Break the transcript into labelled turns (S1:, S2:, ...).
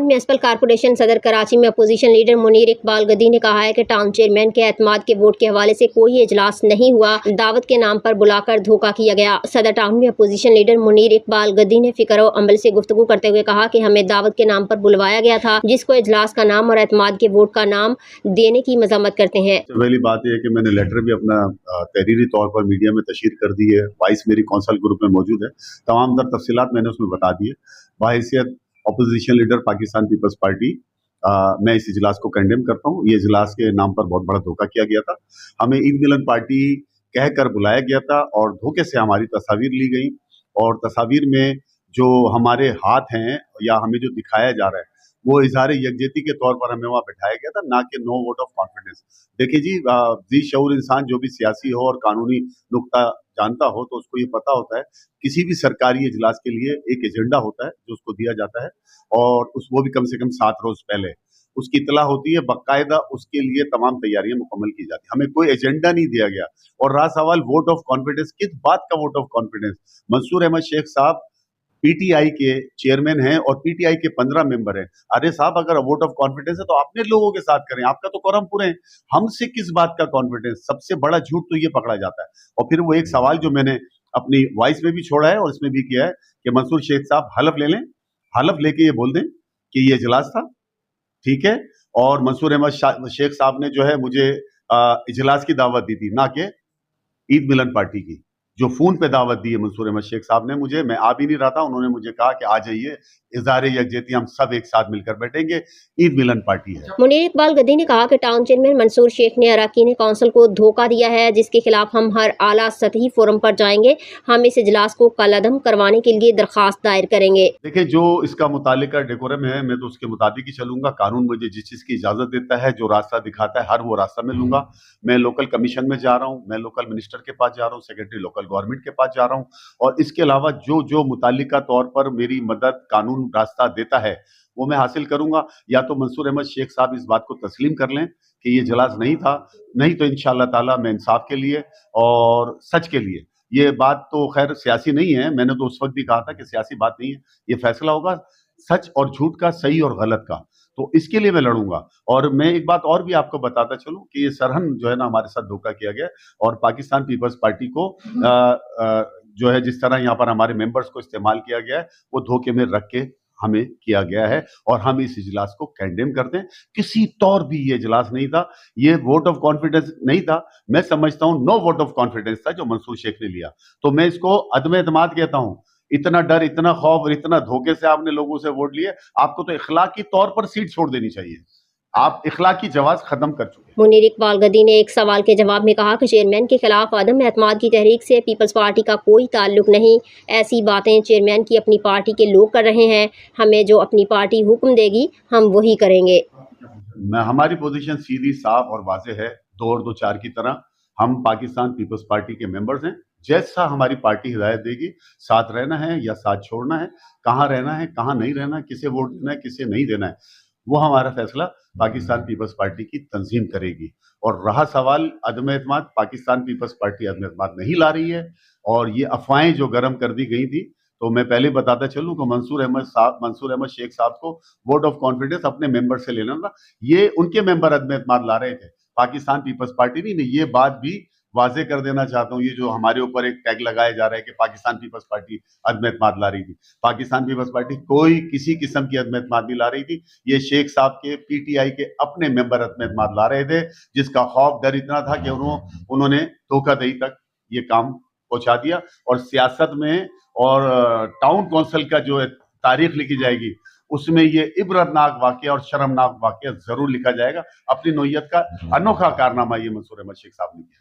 S1: Town municipal corporation सदर कराची में opposition leader Munir Iqbal गद्दी ने कहा है कि टाउन चेयरमैन के एतमाद के वोट के हवाले से कोई इजलास नहीं हुआ, दावत के नाम पर बुलाकर धोखा किया गया। सदर टाउन में अपोजिशन लीडर मुनीर इकबाल गद्दी ने फिक्र और अमल से गुफ्तगू करते हुए कहा कि हमें दावत के नाम पर बुलवाया गया था, जिसको इजलास का नाम और एतमाद के वोट का नाम देने की मजम्मत करते हैं।
S2: पहली बात यह है कि मैंने लेटर भी अपना तहरीरी तौर पर मीडिया में तशहीर कर दी है। वाइस मेरी कौंसल ग्रुप में मौजूद है, तमाम दर तफसीलात मैंने उसमें बता दी है। बाहैसियत opposition leader Pakistan Peoples Party मैं इस इजलास को कंडेम करता हूँ। ये इजलास के नाम पर बहुत बड़ा धोखा किया गया था। हमें ईद मिलन पार्टी कहकर बुलाया गया था और धोखे से हमारी तस्वीर ली गई और तस्वीर में जो हमारे हाथ हैं या हमें जो दिखाया जा रहा है वो इजहार यकजहती के तौर पर हमें वहाँ बैठाया गया था, ना कि नो वोट ऑफ कॉन्फिडेंस। देखिए जी, जी शऊर इंसान जो भी सियासी हो और कानूनी नुक्ता जानता हो तो उसको ये पता होता है किसी भी सरकारी इजलास के लिए एक एजेंडा होता है जो उसको दिया जाता है और वो भी कम से कम 7 रोज पहले उसकी इतला होती है, बाकायदा उसके लिए तमाम तैयारियां मुकम्मल की जाती है। हमें कोई एजेंडा नहीं दिया गया। और रहा सवाल वोट ऑफ कॉन्फिडेंस, किस बात का vote of confidence? Mansoor Ahmed Sheikh साहब पीटीआई के चेयरमैन हैं और पीटीआई के 15 मेंबर हैं। अरे साहब, अगर वोट ऑफ कॉन्फिडेंस है तो अपने लोगों के साथ करें, आपका तो कोरम पूरे हैं, हमसे किस बात का कॉन्फिडेंस? सबसे बड़ा झूठ तो ये पकड़ा जाता है। और फिर वो एक सवाल जो मैंने अपनी वॉइस में भी छोड़ा है और इसमें भी किया है कि मंसूर शेख साहब हलफ ले लें, हलफ लेके ये बोल दें कि ये इजलास था, ठीक है। और मंसूर अहमद शेख साहब ने जो है मुझे इजलास की दावत दी थी, ना कि ईद मिलन पार्टी की। जो फोन पे दावत दी है मंसूर अहमद शेख साहब ने मुझे, मैं आ भी नहीं रहा था, उन्होंने मुझे कहा कि आ जाइए, इज़हार यकजहती हम सब एक साथ मिलकर बैठेंगे, ईद मिलन पार्टी है।
S1: मुनीर इकबाल गद्दी ने कहा कि टाउन चेयरमैन मंसूर शेख ने अरकान कौंसिल को धोखा दिया है, जिसके खिलाफ हम हर आला सतही फोरम पर जाएंगे। हम इस इजलास को कलअदम करवाने के लिए दरखास्त दायर करेंगे।
S2: देखिए, जो इसका मुतालिका डेकोरम है मैं तो उसके मुताबिक ही चलूंगा। कानून मुझे जिस चीज की इजाजत देता है, जो रास्ता दिखाता है, हर वो रास्ता मैं लूंगा। मैं लोकल कमीशन में जा रहा हूँ, मैं लोकल मिनिस्टर के पास जा रहा हूँ, सेक्रेटरी लोकल गवर्नमेंट के पास जा रहा हूँ और इसके अलावा जो जो मुतालिका तौर पर मेरी मदद कानून रास्ता देता है वो मैं हासिल करूंगा। या तो मंसूर अहमद शेख साहब इस बात को तस्लीम कर लें कि ये इजलास नहीं था, नहीं तो इंशाअल्लाह ताला मैं इंसाफ के लिए और सच के लिए, ये बात तो खैर सियासी नहीं है, मैंने तो उस वक्त भी कहा था कि सियासी बात नहीं है, ये फैसला होगा सच और झूठ का, सही और गलत का। तो इसके लिए मैं लड़ूंगा। और मैं एक बात और भी आपको बताता चलूं कि ये सरहन जो है ना हमारे साथ धोखा किया गया और पाकिस्तान पीपल्स पार्टी को जो है जिस तरह यहाँ पर हमारे मेंबर्स को इस्तेमाल किया गया है वो धोखे में रख के हमें किया गया है और हम इस इजलास को कंडेम करते हैं। किसी तौर भी ये इजलास नहीं था, ये वोट ऑफ कॉन्फिडेंस नहीं था। मैं समझता हूं नो वोट ऑफ कॉन्फिडेंस था जो मंसूर शेख ने लिया। तो मैं इसको अदम एतमाद कहता हूं। इतना डर, इतना खौफ और इतना धोखे से आपने लोगों से वोट लिए, आपको तो इखलाकी तौर पर सीट छोड़ देनी चाहिए। आप इखलाकी जवाब खत्म कर चुके हैं।
S1: मुनीर इकबाल गद्दी ने एक सवाल के जवाब में कहा कि चेयरमैन के खिलाफ अदम एतमाद की तहरीक से पीपल्स पार्टी का कोई ताल्लुक नहीं। ऐसी बातें चेयरमैन की अपनी पार्टी के लोग कर रहे हैं। हमें जो अपनी पार्टी हुक्म देगी हम वही करेंगे।
S2: हमारी पोजीशन सीधी, साफ और वाज़ेह है, 2 और 2 4 की तरह। हम पाकिस्तान पीपल्स पार्टी के मेंबर्स हैं। जैसा हमारी पार्टी हिदायत देगी, साथ रहना है या साथ छोड़ना है, कहाँ रहना है, कहाँ नहीं रहना है, किसे वोट देना है, किसे नहीं देना है, वो हमारा फैसला पाकिस्तान पीपल्स पार्टी की तंजीम करेगी। और रहा सवाल अदम एतमाद, पाकिस्तान पीपल्स पार्टी अदम एतमाद नहीं ला रही है और ये अफवाहें जो गर्म कर दी गई थी, तो मैं पहले बताता चलूं कि मंसूर अहमद शेख साहब को वोट ऑफ कॉन्फिडेंस अपने मेंबर से लेना था। ये उनके मेंबर अदम एतमाद ला रहे थे, पाकिस्तान पीपल्स पार्टी नहीं। मैं ये बात भी वाजे कर देना चाहता हूँ, ये जो हमारे ऊपर एक टैग लगाया जा रहा है कि पाकिस्तान पीपल्स पार्टी अदम एतमाद ला रही थी, पाकिस्तान पीपल्स पार्टी कोई किसी किस्म की अदम एतमाद नहीं ला रही थी। ये शेख साहब के पीटीआई के अपने मेंबर अदम एतमाद ला रहे थे, जिसका खौफ डर इतना था कि उन्होंने धोखाधड़ी तक ये काम पहुंचा दिया। और सियासत में और टाउन काउंसिल का जो तारीख लिखी जाएगी उसमें ये इबरतनाक वाकया और शर्मनाक वाकया जरूर लिखा जाएगा। अपनी नौयत का अनोखा कारनामा ये मंसूर अहमद शेख साहब ने किया।